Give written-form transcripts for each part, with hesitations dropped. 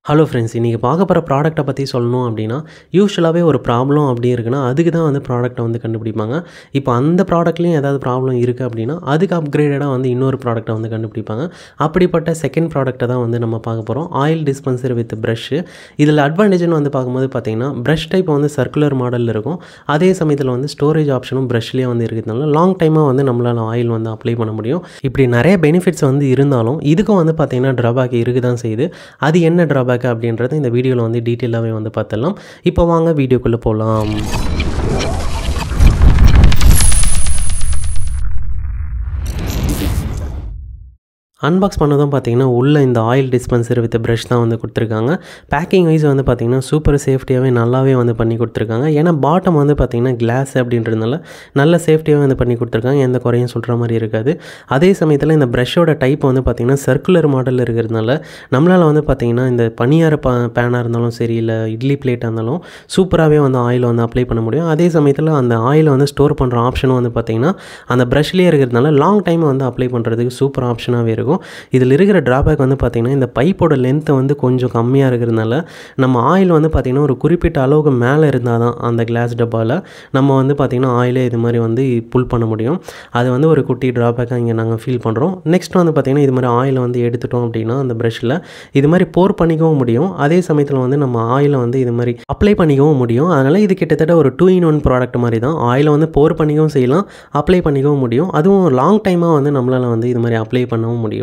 Hello friends, இன்றைக்கி பார்க்க போகிற ப்ராடக்ட்டை பற்றி சொல்லணும் அப்படின்னா, யூசுவலாகவே ஒரு ப்ராப்ளம் அப்படி இருக்குன்னா அதுக்கு தான் வந்து ப்ராடக்ட்டை வந்து கண்டுபிடிப்பாங்க. இப்போ அந்த ப்ராடக்ட்லேயும் ஏதாவது ப்ராப்ளம் இருக்குது அப்படின்னா அதுக்கு அப்கிரேடடாக வந்து இன்னொரு ப்ராடக்ட்டை வந்து கண்டுபிடிப்பாங்க. அப்படிப்பட்ட செகண்ட் ப்ராடக்ட்டை தான் வந்து நம்ம பார்க்க போகிறோம். Oil dispenser with brush. இதில் அட்வான்டேஜ்னு வந்து பார்க்கும்போது பார்த்தீங்கன்னா, ப்ரஷ் டைப் வந்து சர்க்குலர் மாடலில் இருக்கும். அதே சமயத்தில் வந்து ஸ்டோரேஜ் ஆப்ஷனும் ப்ரஷ்லேயே வந்து இருக்கிறதுனால லாங் டைமாக வந்து நம்மளால் ஆயில் வந்து அப்ளை பண்ண முடியும். இப்படி நிறைய பெனிஃபிட்ஸ் வந்து இருந்தாலும் இதுக்கும் வந்து பார்த்திங்கன்னா ட்ராபேக் இருக்குது தான் செய்யுது. அது என்ன ட்ராபேக் அப்படின்றத இந்த வீடியோவில் வந்து டீட்டெயிலாகவே வந்து பார்த்துடலாம். இப்போ வாங்க வீடியோக்குள்ளே போகலாம். அன்பாக்ஸ் பண்ணதும் பார்த்தீங்கன்னா உள்ள இந்த ஆயில் டிஸ்பென்சர் வித் ப்ரஷ் தான் வந்து கொடுத்துருக்காங்க. பேக்கிங் வைஸ் வந்து பார்த்திங்கன்னா சூப்பர் சேஃப்டியாகவே நல்லாவே வந்து பண்ணி கொடுத்துருக்காங்க. ஏன்னா பாட்டம் வந்து பார்த்திங்கன்னா கிளாஸ் அப்படின்றதுனால நல்ல சேஃப்டியாக வந்து பண்ணி கொடுத்துருக்காங்க. எந்த குறையும் சொல்கிற மாதிரி இருக்காது. அதே சமயத்தில் இந்த ப்ரஷ்ஷோட டைப் வந்து பார்த்திங்கன்னா சர்க்குலர் மாடலில் இருக்கிறதுனால நம்மளால் வந்து பார்த்திங்கன்னா இந்த பனியார பேனாக இருந்தாலும் சரி, இல்லை இட்லி பிளேட்டாக இருந்தாலும் சூப்பராகவே வந்து ஆயில் வந்து அப்ளை பண்ண முடியும். அதே சமயத்தில் அந்த ஆயிலை வந்து ஸ்டோர் பண்ணுற ஆப்ஷனும் வந்து பார்த்திங்கன்னா அந்த ப்ரஷ்லேயே இருக்கிறதுனால லாங் டைம் வந்து அப்ளை பண்ணுறதுக்கு சூப்பர் ஆப்ஷனாகவே இருக்கும். இதில் இருக்கிற ட்ராபேக் வந்து பார்த்திங்கன்னா இந்த பைப்போட லென்த்து வந்து கொஞ்சம் கம்மியாக இருக்கிறதுனால நம்ம ஆயில் வந்து பார்த்திங்கன்னா ஒரு குறிப்பிட்ட அளவுக்கு மேலே இருந்தால் தான் அந்த கிளாஸ் டப்பாவில் நம்ம வந்து பார்த்திங்கன்னா ஆயிலே இது மாதிரி வந்து புல் பண்ண முடியும். அது வந்து ஒரு குட்டி ட்ராபேக்காக இங்கே நாங்கள் ஃபீல் பண்ணுறோம். நெக்ஸ்ட் வந்து பார்த்திங்கன்னா இது மாதிரி ஆயிலை வந்து எடுத்துட்டோம் அப்படின்னா அந்த ப்ரஷ்ஷில் இது மாதிரி போர் பண்ணிக்கவும் முடியும். அதே சமயத்தில் வந்து நம்ம ஆயிலை வந்து இது மாதிரி அப்ளை பண்ணிக்கவும் முடியும். அதனால் இது கிட்டத்தட்ட ஒரு 2-in-1 ப்ராடக்ட் மாதிரி தான். ஆயிலை வந்து போர் பண்ணிக்கவும் செய்யலாம், அப்ளை பண்ணிக்கவும் முடியும். அதுவும் லாங் டைமாக வந்து நம்மளால் வந்து இது மாதிரி அப்ளை பண்ணவும் முடியும்.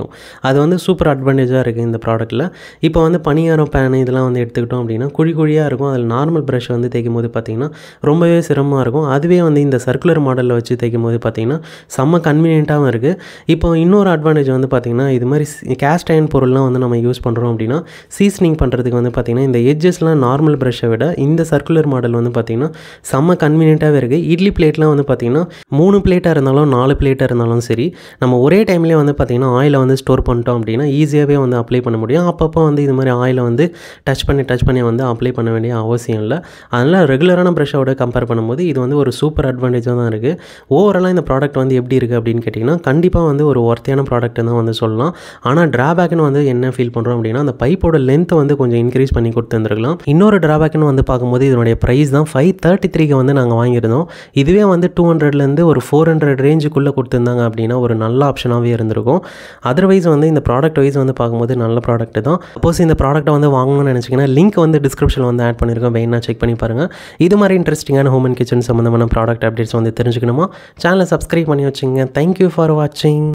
அது வந்து சூப்பர் அட்வான்டேஜாக இருக்குது இந்த ப்ராடக்ட்டில். இப்போ வந்து பனியாரம் பேனு இதெல்லாம் வந்து எடுத்துக்கிட்டோம் அப்படின்னா குழியாக இருக்கும். அதில் நார்மல் ப்ரஷ் வந்து தேய்க்கும் போது பார்த்திங்கன்னா ரொம்பவே சிரமமாக இருக்கும். அதுவே வந்து இந்த சர்க்குலர் மாடலில் வச்சு தேய்க்கும் போது பார்த்திங்கன்னா செம்ம கன்வீனியண்ட்டாகவும் இருக்குது. இப்போ இன்னொரு அட்வான்டேஜ் வந்து பார்த்திங்கன்னா இது மாதிரி கேஸ்ட் அயர்ன் பொருள்லாம் வந்து நம்ம யூஸ் பண்ணுறோம் அப்படின்னா சீசனிங் பண்ணுறதுக்கு வந்து பார்த்திங்கன்னா இந்த எட்ஜஸ்லாம் நார்மல் ப்ரஷ்ஷை விட இந்த சர்க்குலர் மாடல் வந்து பார்த்திங்கன்னா செம்ம கன்வீனியண்ட்டாகவே இருக்குது. இட்லி பிளேட்லாம் வந்து பார்த்திங்கன்னா 3 பிளேட்டாக இருந்தாலும் 4 பிளேட்டாக இருந்தாலும் சரி, நம்ம ஒரே டைம்லேயே வந்து பார்த்திங்கன்னா ஆயிலை வந்து ஸ்டோர் பண்ணிட்டோம் அப்படின்னா ஈஸியாகவே வந்து அப்ளை பண்ண முடியும். அப்பப்போ வந்து இது மாதிரி ஆயிலை வந்து டச் பண்ணி வந்து அப்ளை பண்ண வேண்டிய அவசியம் இல்லை. அதனால் ரெகுலரான ப்ரஷ்ஷோட கம்பேர் பண்ணும்போது இது வந்து ஒரு சூப்பர் அட்வான்டேஜாக தான் இருக்குது. ஓவராலாக இந்த ப்ராடக்ட் வந்து எப்படி இருக்குது அப்படின்னு கேட்டிங்கன்னா கண்டிப்பாக வந்து ஒரு ஒர்த்தியான ப்ராடக்ட் தான் வந்து சொல்லலாம். ஆனால் ட்ராபேக்னு வந்து என்ன ஃபீல் பண்ணுறோம் அப்படின்னா அந்த பைப்போட லென்த்தை வந்து கொஞ்சம் இன்க்ரீஸ் பண்ணி கொடுத்துருந்துருக்கலாம். இன்னொரு ட்ராபேக்னு வந்து பார்க்கும்போது இதனுடைய ப்ரைஸ் தான் 533க்கு வந்து நாங்கள் வாங்கியிருந்தோம். இதுவே வந்து 200லேருந்து ஒரு 400 ரேஞ்சுக்குள்ளே கொடுத்துருந்தாங்க அப்படின்னா ஒரு நல்ல ஆப்ஷனாகவே இருந்திருக்கும். அதர்வைஸ் வந்து இந்த ப்ராடக்ட் வைஸ் வந்து பார்க்கும்போது நல்ல ப்ராடக்ட் தான். சப்போஸ் இந்த ப்ராடக்ட்டை வந்து வாங்கணும்னு நினச்சிங்கன்னா லிங்க் வந்து டிஸ்கிரிப்ஷனில் வந்து ஆட் பண்ணியிருக்கோம். வேணா செக் பண்ணி பாருங்கள். இது மாதிரி இன்ட்ரெஸ்டிங்கான ஹோம் அண்ட் கிச்சன் சம்மந்தமான ப்ராடக்ட் அப்டேட்ஸ் வந்து தெரிஞ்சுக்கணுமா சேனலை சப்ஸ்கிரைப் பண்ணி வச்சுங்க. தேங்க்யூ ஃபார் வாட்சிங்.